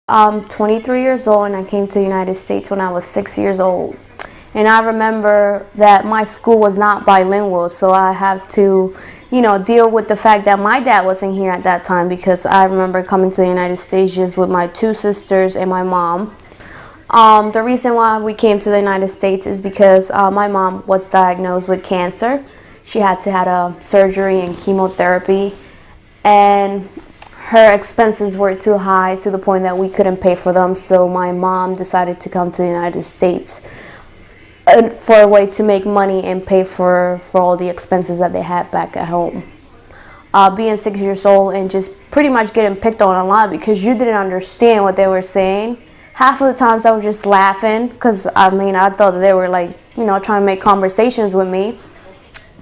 I'm 23 years old and I came to the United States when I was 6 years old. And I remember that my school was not bilingual, so I have to, deal with the fact that my dad wasn't here at that time because I remember coming to the United States just with my two sisters and my mom. The reason why we came to the United States is because my mom was diagnosed with cancer. She had to have a surgery and chemotherapy, and her expenses were too high to the point that we couldn't pay for them. So my mom decided to come to the United States for a way to make money and pay for all the expenses that they had back at home. Being 6 years old and just pretty much getting picked on a lot because you didn't understand what they were saying. Half of the times I was just laughing because I thought that they were trying to make conversations with me.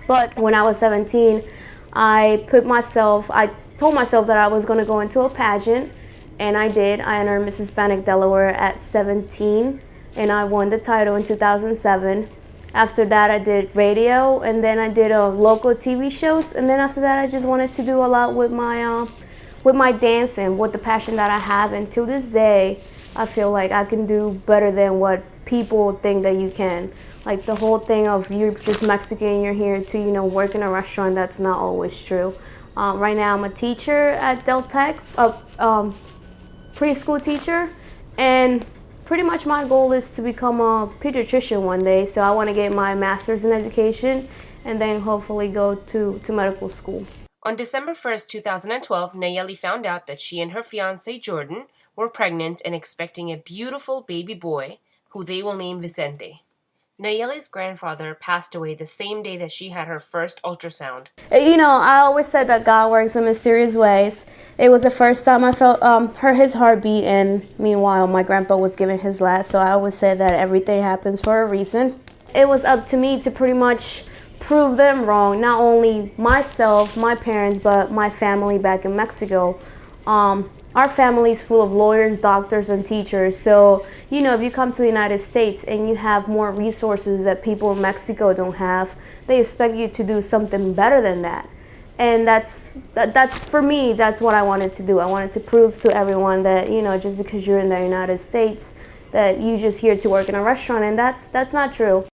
But when I was 17, I told myself that I was going to go into a pageant, and I did. I entered Miss Hispanic Delaware at 17, and I won the title in 2007. After that, I did radio, and then I did local TV shows, and then after that, I just wanted to do a lot with my dancing, with the passion that I have, and to this day, I feel like I can do better than what people think that you can. Like the whole thing of you're just Mexican, you're here to, work in a restaurant, that's not always true. Right now I'm a teacher at Del Tech, a preschool teacher, and pretty much my goal is to become a pediatrician one day. So I want to get my master's in education and then hopefully go to medical school. On December 1st, 2012, Nayeli found out that she and her fiancé, Jordan, were pregnant and expecting a beautiful baby boy who they will name Vicente. Nayeli's grandfather passed away the same day that she had her first ultrasound. I always said that God works in mysterious ways. It was the first time I felt his heartbeat, and meanwhile my grandpa was giving his last, so I always said that everything happens for a reason. It was up to me to pretty much prove them wrong, not only myself, my parents, but my family back in Mexico. Our family is full of lawyers, doctors, and teachers. So, if you come to the United States and you have more resources that people in Mexico don't have, they expect you to do something better than that. And that's for me, that's what I wanted to do. I wanted to prove to everyone that, just because you're in the United States, that you're just here to work in a restaurant, and that's not true.